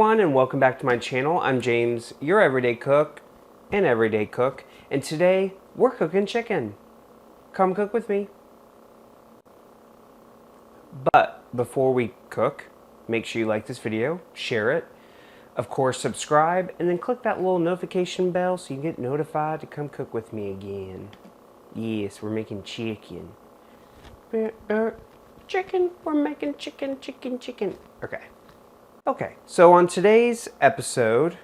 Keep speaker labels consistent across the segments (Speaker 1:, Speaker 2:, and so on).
Speaker 1: everyone, and welcome back to my channel. I'm James, your everyday cook, and today we're cooking chicken. Come cook with me. But before we cook, make sure you like this video, share it, of course subscribe, and then click that little notification bell so you get notified to come cook with me again. Yes, we're making chicken. Chicken, we're making chicken. Okay, so on today's episode,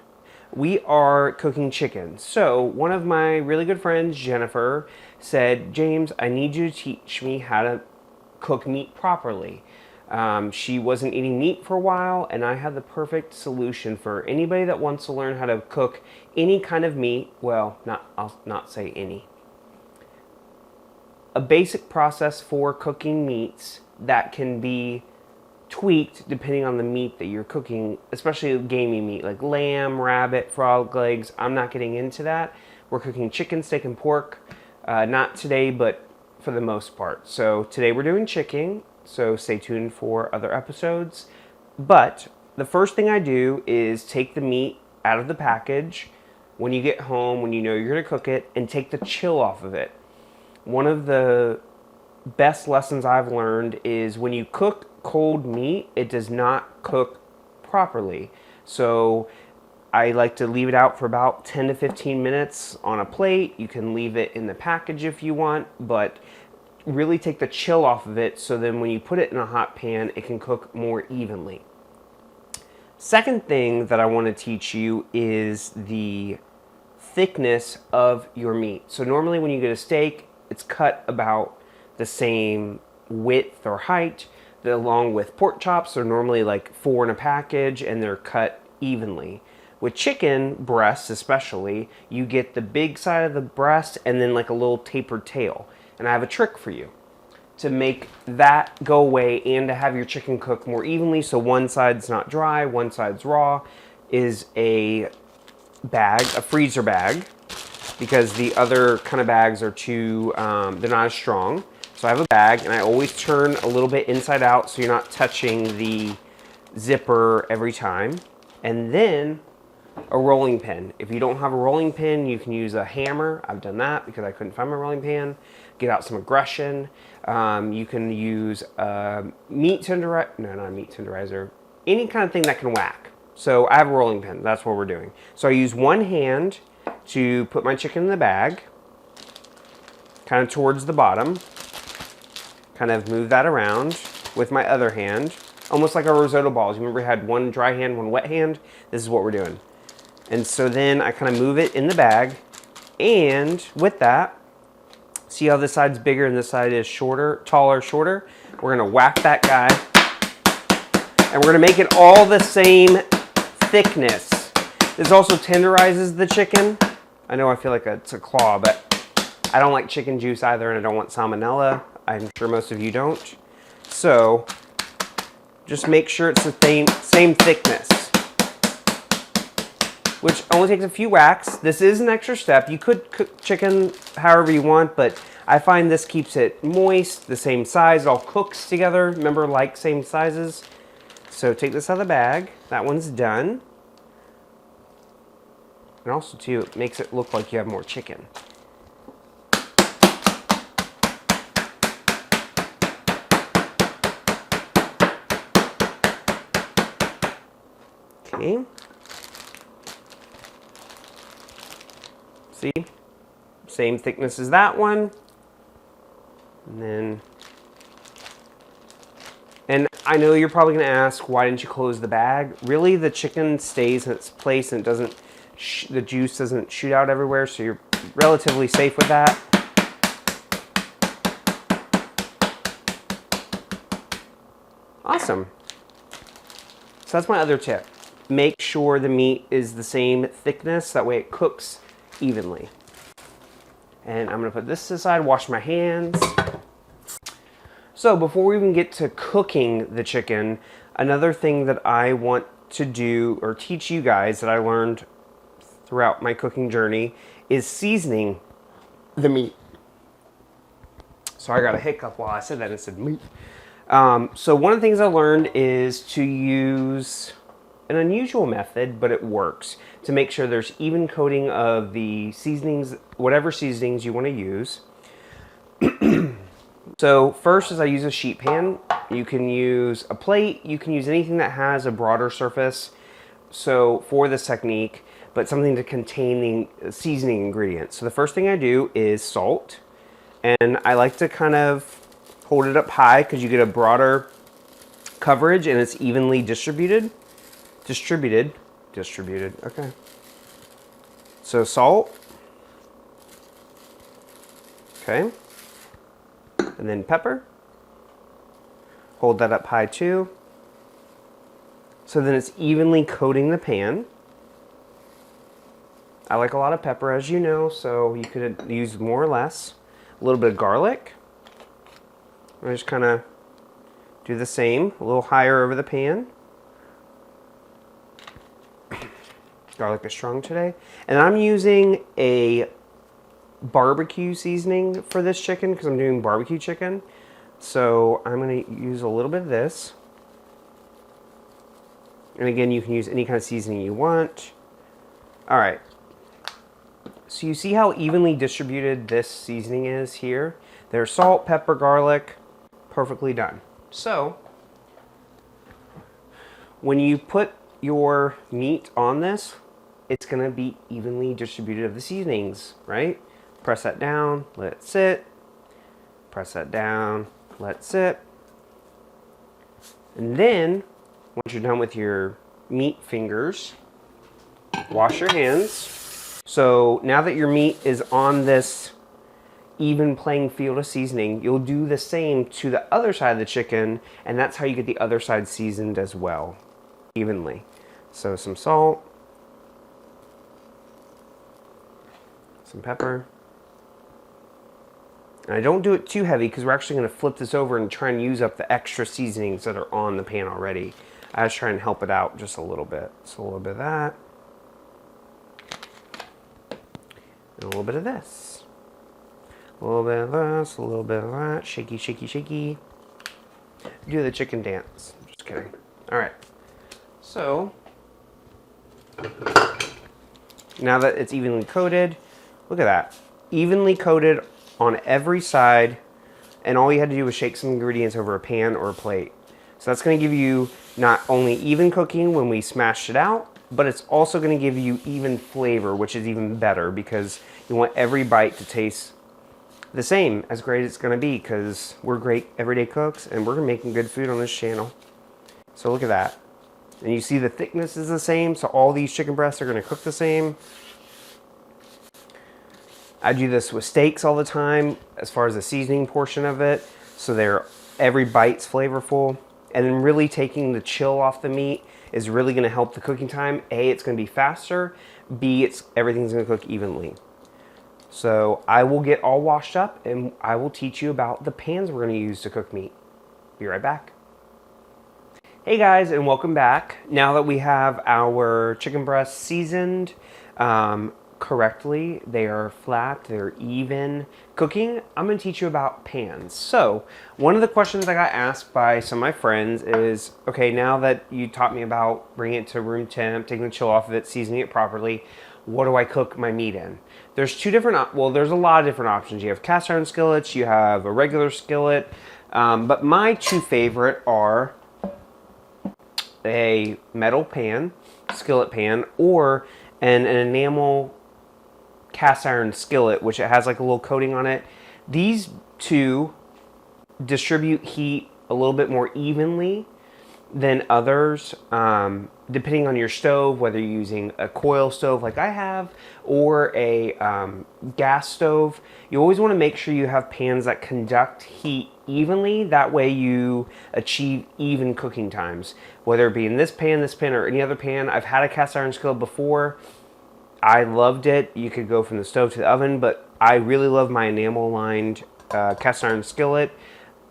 Speaker 1: we are cooking chicken. So one of my really good friends, Jennifer, said, James, I need you to teach me how to cook meat properly. She wasn't eating meat for a while, and I had the perfect solution for anybody that wants to learn how to cook any kind of meat. Well, I'll not say any. A basic process for cooking meats that can be tweaked depending on the meat that you're cooking, especially gamey meat like lamb, rabbit, frog legs. I'm not getting into that. We're cooking chicken, steak, and pork. Not today, but for the most part. So today we're doing chicken, so stay tuned for other episodes. But the first thing I do is take the meat out of the package when you get home, when you know you're going to cook it, and take the chill off of it. One of the best lessons I've learned is when you cook cold meat, it does not cook properly. So I like to leave it out for about 10 to 15 minutes on a plate. You can leave it in the package if you want, but really take the chill off of it so then when you put it in a hot pan, it can cook more evenly. Second thing that I want to teach you is the thickness of your meat. So normally when you get a steak, it's cut about the same width or height. Along with pork chops, they're normally like 4 in a package and they're cut evenly. With chicken breasts especially, you get the big side of the breast and then like a little tapered tail. And I have a trick for you to make that go away and to have your chicken cook more evenly so one side's not dry, one side's raw, is a bag, a freezer bag, because the other kind of bags are too, they're not as strong. So I have a bag, and I always turn a little bit inside out so you're not touching the zipper every time. And then a rolling pin. If you don't have a rolling pin, you can use a hammer. I've done that because I couldn't find my rolling pin. Get out some aggression. You can use meat tenderizer. No, not a meat tenderizer. Any kind of thing that can whack. So I have a rolling pin. That's what we're doing. So I use one hand to put my chicken in the bag, kind of towards the bottom. Kind of move that around with my other hand, almost like our risotto balls. You remember we had one dry hand, one wet hand? This is what we're doing. And so then I kind of move it in the bag, and with that, see how this side's bigger and this side is shorter, taller, shorter? We're gonna whack that guy, and we're gonna make it all the same thickness. This also tenderizes the chicken. I know I feel like it's a claw, but I don't like chicken juice either, and I don't want salmonella. I'm sure most of you don't. So just make sure it's the same thickness, which only takes a few whacks. This is an extra step. You could cook chicken however you want, but I find this keeps it moist, the same size. It all cooks together. Remember, like same sizes. So take this out of the bag. That one's done. And also, too, it makes it look like you have more chicken. Okay. See? Same thickness as that one. And I know you're probably going to ask, why didn't you close the bag? Really, the chicken stays in its place and it doesn't, the juice doesn't shoot out everywhere, so you're relatively safe with that. Awesome. So that's my other tip. Make sure the meat is the same thickness, that way it cooks evenly. And I'm gonna put this aside, wash my hands. So before we even get to cooking the chicken, another thing that I want to do or teach you guys that I learned throughout my cooking journey is seasoning the meat. So I got a hiccup while I said that. I said meat. So one of the things I learned is to use an unusual method, but it works to make sure there's even coating of the seasonings, whatever seasonings you want to use. So first is I use a sheet pan. You can use a plate, you can use anything that has a broader surface. So for this technique, but something to contain the seasoning ingredients. So the first thing I do is salt, and I like to kind of hold it up high because you get a broader coverage and it's evenly distributed. Distributed, okay. So salt, okay. And then pepper. Hold that up high too. So then it's evenly coating the pan. I like a lot of pepper, as you know, so you could use more or less. A little bit of garlic. I just kind of do the same, a little higher over the pan. Garlic is strong today. And I'm using a barbecue seasoning for this chicken because I'm doing barbecue chicken. So I'm going to use a little bit of this. And again, you can use any kind of seasoning you want. All right. So you see how evenly distributed this seasoning is here? There's salt, pepper, garlic, perfectly done. So when you put your meat on this, it's going to be evenly distributed of the seasonings, right? Press that down, let it sit. Press that down, let it sit. And then, once you're done with your meat fingers, wash your hands. So now that your meat is on this even playing field of seasoning, you'll do the same to the other side of the chicken, and that's how you get the other side seasoned as well, evenly. So some salt, some pepper. And I don't do it too heavy because we're actually going to flip this over and try and use up the extra seasonings that are on the pan already. I just try and help it out just a little bit. So a little bit of that. And a little bit of this. A little bit of this, a little bit of that. Shaky, shaky, shaky. Do the chicken dance. Just kidding. All right. So, now that it's evenly coated, look at that. Evenly coated on every side, and all you had to do was shake some ingredients over a pan or a plate. So that's going to give you not only even cooking when we smashed it out, but it's also going to give you even flavor, which is even better because you want every bite to taste the same, as great as it's going to be, because we're great everyday cooks and we're making good food on this channel. So look at that. And you see the thickness is the same, so all these chicken breasts are going to cook the same. I do this with steaks all the time as far as the seasoning portion of it, so every bite's flavorful. And then really taking the chill off the meat is really going to help the cooking time. A, it's going to be faster. B, everything's going to cook evenly. So I will get all washed up and I will teach you about the pans we're going to use to cook meat. Be right back. Hey guys, and welcome back. Now that we have our chicken breasts seasoned correctly, they are flat, they're even cooking, I'm going to teach you about pans. So one of the questions I got asked by some of my friends is, okay, now that you taught me about bringing it to room temp, taking the chill off of it, seasoning it properly, what do I cook my meat in? There's there's a lot of different options. You have cast iron skillets, you have a regular skillet, but my two favorite are a metal pan, skillet pan, or an enamel cast iron skillet, which it has like a little coating on it. These two distribute heat a little bit more evenly than others, depending on your stove, whether you're using a coil stove like I have or a gas stove. You always want to make sure you have pans that conduct heat evenly. That way you achieve even cooking times, whether it be in this pan, or any other pan. I've had a cast iron skillet before. I loved it. You could go from the stove to the oven, but I really love my enamel lined cast iron skillet.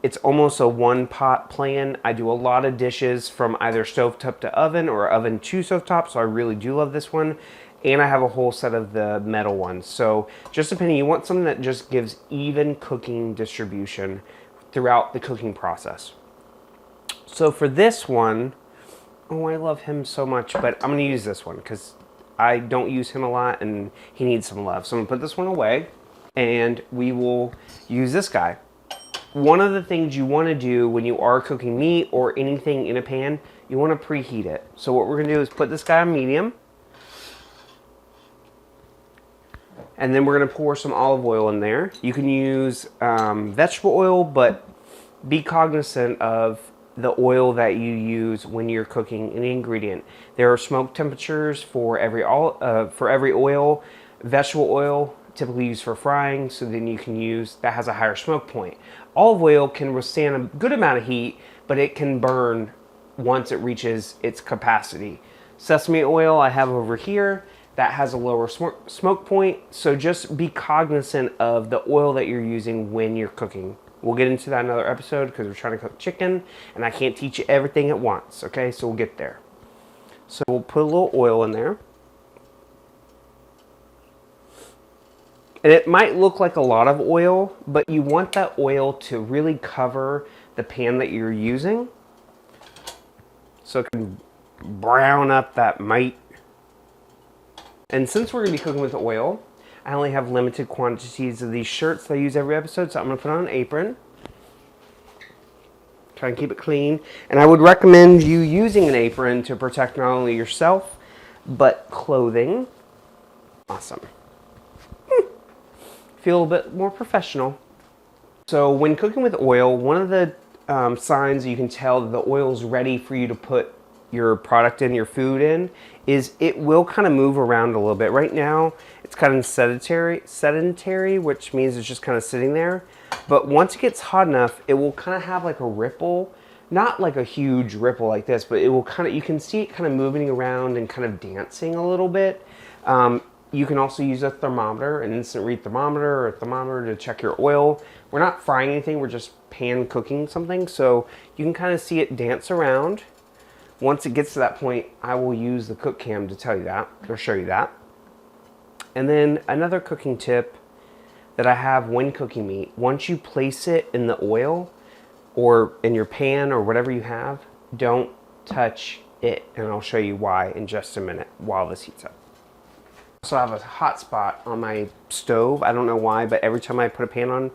Speaker 1: It's almost a one pot plan. I do a lot of dishes from either stovetop to oven or oven to stovetop, so I really do love this one. And I have a whole set of the metal ones. So just depending, you want something that just gives even cooking distribution throughout the cooking process. So for this one, Oh, I love him so much, but I'm going to use this one because I don't use him a lot and he needs some love. So I'm going to put this one away and we will use this guy. One of the things you want to do when you are cooking meat or anything in a pan, you want to preheat it. So what we're going to do is put this guy on medium. And then we're going to pour some olive oil in there. You can use vegetable oil, but be cognizant of the oil that you use when you're cooking any ingredient. There are smoke temperatures for every oil. Vegetable oil, typically used for frying, so then you can use, that has a higher smoke point. Olive oil can withstand a good amount of heat, but it can burn once it reaches its capacity. Sesame oil I have over here, that has a lower smoke point, so just be cognizant of the oil that you're using when you're cooking. We'll get into that in another episode because we're trying to cook chicken and I can't teach you everything at once, okay? So we'll get there. So we'll put a little oil in there. And it might look like a lot of oil, but you want that oil to really cover the pan that you're using so it can brown up that meat. And since we're going to be cooking with oil, I only have limited quantities of these shirts that I use every episode, so I'm going to put on an apron. Try and keep it clean. And I would recommend you using an apron to protect not only yourself, but clothing. Awesome. Feel a bit more professional. So when cooking with oil, one of the signs you can tell that the oil is ready for you to put your product in, your food in, is it will kind of move around a little bit. Right now, it's kind of sedentary, which means it's just kind of sitting there. But once it gets hot enough, it will kind of have like a ripple, not like a huge ripple like this, but it will kind of, you can see it kind of moving around and kind of dancing a little bit. You can also use a thermometer, an instant read thermometer or a thermometer to check your oil. We're not frying anything, we're just pan cooking something. So you can kind of see it dance around. Once it gets to that point, I will use the cook cam to tell you that, or show you that. And then another cooking tip that I have when cooking meat, once you place it in the oil or in your pan or whatever you have, don't touch it. And I'll show you why in just a minute while this heats up. So I have a hot spot on my stove. I don't know why, but every time I put a pan on,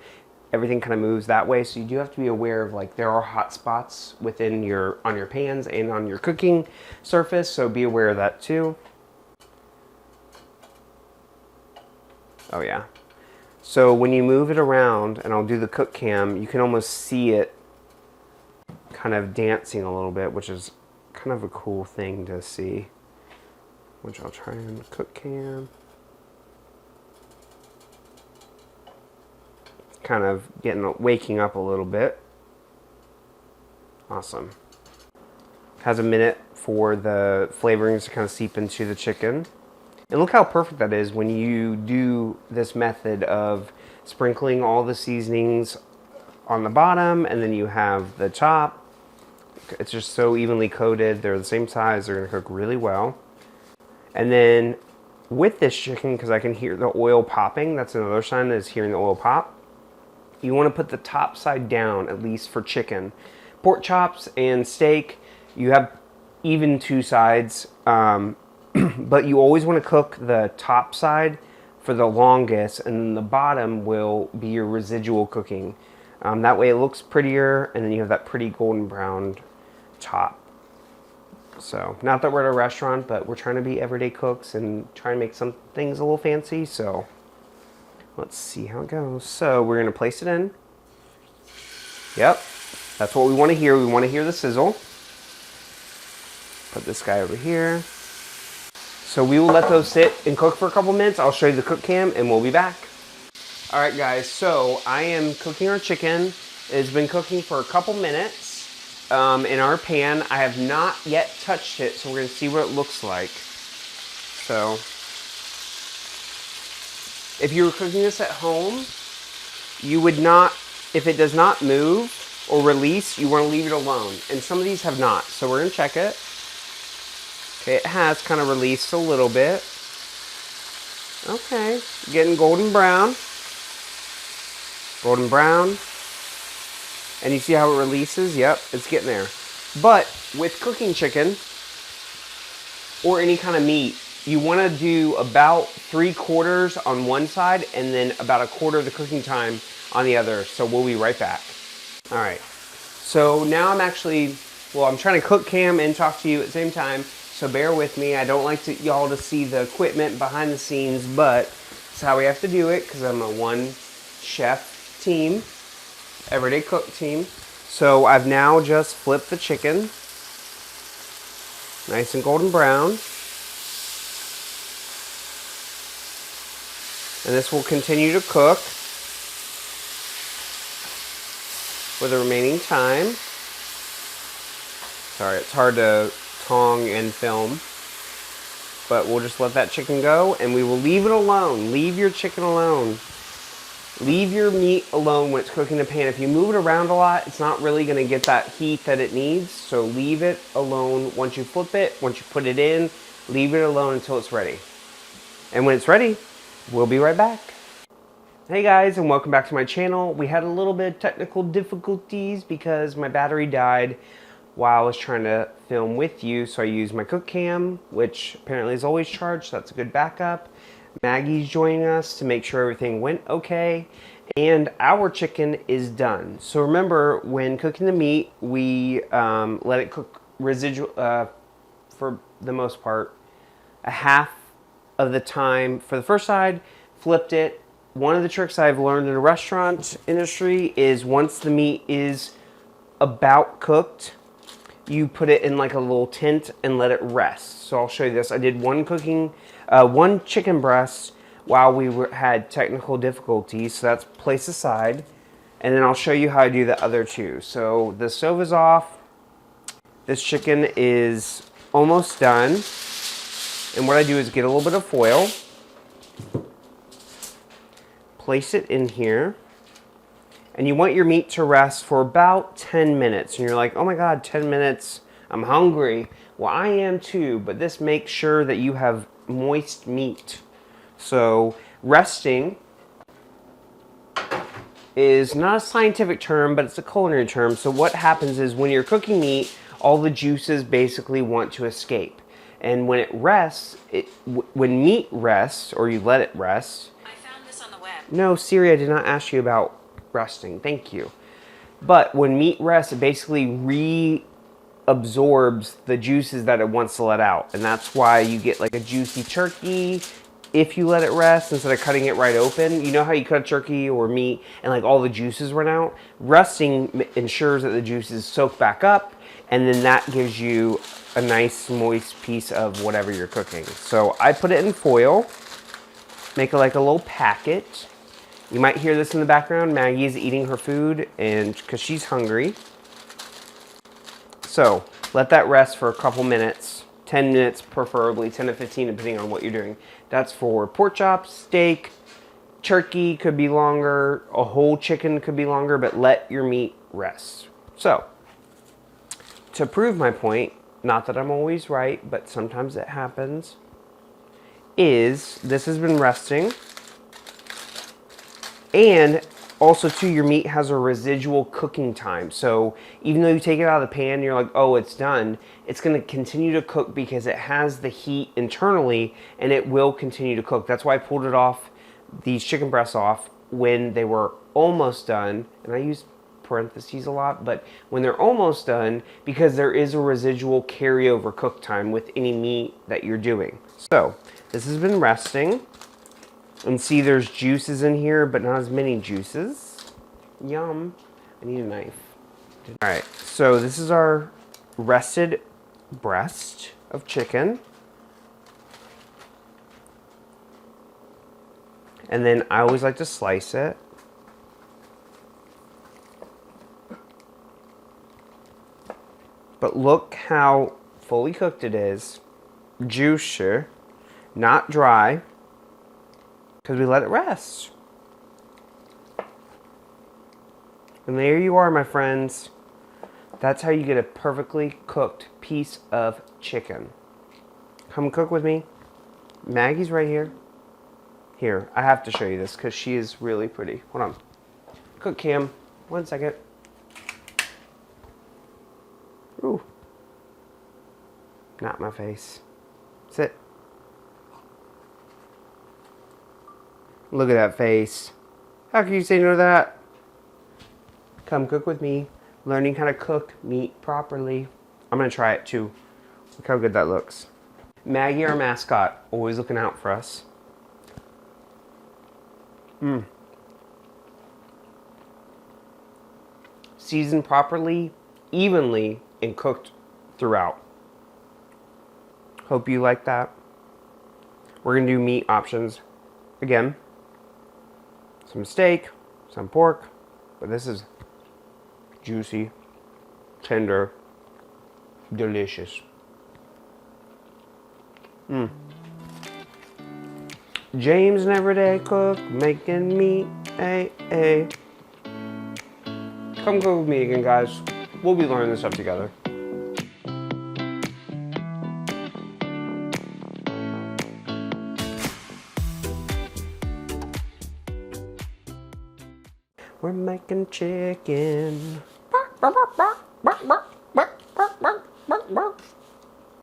Speaker 1: everything kind of moves that way. So you do have to be aware of, like, there are hot spots within on your pans and on your cooking surface. So be aware of that too. Oh yeah. So when you move it around, and I'll do the cook cam, you can almost see it kind of dancing a little bit, which is kind of a cool thing to see. Which I'll try in the cook cam. Kind of waking up a little bit. Awesome. Has a minute for the flavorings to kind of seep into the chicken. And look how perfect that is when you do this method of sprinkling all the seasonings on the bottom and then you have the top. It's just so evenly coated. They're the same size. They're going to cook really well. And then with this chicken, because I can hear the oil popping, that's another sign is hearing the oil pop. You want to put the top side down, at least for chicken. Pork chops and steak, you have even two sides, but you always want to cook the top side for the longest, and then the bottom will be your residual cooking. That way it looks prettier, and then you have that pretty golden brown top. So, not that we're at a restaurant, but we're trying to be everyday cooks and try to make some things a little fancy, so let's see how it goes. So, we're going to place it in. Yep, that's what we want to hear. We want to hear the sizzle. Put this guy over here. So, we will let those sit and cook for a couple minutes. I'll show you the cook cam, and we'll be back. Alright guys, so I am cooking our chicken. It's been cooking for a couple minutes. In our pan. I have not yet touched it, so we're going to see what it looks like. So, if you were cooking this at home, you would not, if it does not move or release, you want to leave it alone. And some of these have not, so we're going to check it. Okay, it has kind of released a little bit. Okay, getting golden brown. Golden brown. And you see how it releases? Yep, it's getting there. But with cooking chicken, or any kind of meat, you want to do about 3/4 on one side and then about 1/4 of the cooking time on the other. So we'll be right back. All right. So now I'm trying to cook cam and talk to you at the same time. So bear with me. I don't like y'all to see the equipment behind the scenes, but it's how we have to do it because I'm a one chef team, everyday cook team. So I've now just flipped the chicken, nice and golden brown. And this will continue to cook for the remaining time. Sorry, it's hard to tong and film. But we'll just let that chicken go and we will leave it alone. Leave your chicken alone. Leave your meat alone when it's cooking in the pan. If you move it around a lot, it's not really going to get that heat that it needs. So leave it alone once you flip it, once you put it in, leave it alone until it's ready. And when it's ready, we'll be right back. Hey guys, and welcome back to my channel. We had a little bit of technical difficulties because my battery died while I was trying to film with you. So I used my cook cam, which apparently is always charged. So that's a good backup. Maggie's joining us to make sure everything went okay. And our chicken is done. So remember, when cooking the meat, we let it cook residual, for the most part, a half of the time for the first side, flipped it. One of the tricks I've learned in the restaurant industry is once the meat is about cooked, you put it in like a little tent and let it rest. So I'll show you this. I did one chicken breast while we had technical difficulties. So that's placed aside. And then I'll show you how I do the other two. So the stove is off. This chicken is almost done. And what I do is get a little bit of foil. Place it in here. And you want your meat to rest for about 10 minutes. And you're like, oh my God, 10 minutes, I'm hungry. Well, I am too, but this makes sure that you have moist meat. So resting is not a scientific term, but it's a culinary term. So what happens is when you're cooking meat, all the juices basically want to escape. And when it rests, when meat rests, or you let it rest.
Speaker 2: I found this on the web.
Speaker 1: No, Siri, I did not ask you about resting. Thank you. But when meat rests, it basically reabsorbs the juices that it wants to let out. And that's why you get like a juicy turkey if you let it rest instead of cutting it right open. You know how you cut a turkey or meat and like all the juices run out? Resting ensures that the juices soak back up, and then that gives you a nice moist piece of whatever you're cooking. So I put it in foil, make it like a little packet. You might hear this in the background. Maggie is eating her food and because she's hungry. So let that rest for a couple minutes, 10 minutes preferably, 10 to 15 depending on what you're doing. That's for pork chops, steak, turkey could be longer, a whole chicken could be longer, but let your meat rest. So to prove my point, not that I'm always right, but sometimes it happens, is this has been resting. And also too, your meat has a residual cooking time. So even though you take it out of the pan and you're like, oh, it's done, it's going to continue to cook because it has the heat internally and it will continue to cook. That's why I pulled it off, these chicken breasts off, when they were almost done. And I use parentheses a lot, but when they're almost done, because there is a residual carryover cook time with any meat that you're doing. So this has been resting. And see, there's juices in here, but not as many juices. Yum. I need a knife. All right, so this is our rested breast of chicken. And then I always like to slice it. But look how fully cooked it is. Juicy, not dry. Because we let it rest. And there you are, my friends. That's how you get a perfectly cooked piece of chicken. Come cook with me. Maggie's right here. Here, I have to show you this because she is really pretty. Hold on. Cook cam. 1 second. Ooh. Not my face. Sit. Look at that face. How can you say no to that? Come cook with me. Learning how to cook meat properly. I'm gonna try it too. Look how good that looks. Maggie, our mascot, always looking out for us. Seasoned properly, evenly, and cooked throughout. Hope you like that. We're gonna do meat options again. Some steak, some pork, but this is juicy, tender, delicious. James, an everyday cook, making meat, ay. Come cook with me again, guys. We'll be learning this stuff together. We're making chicken.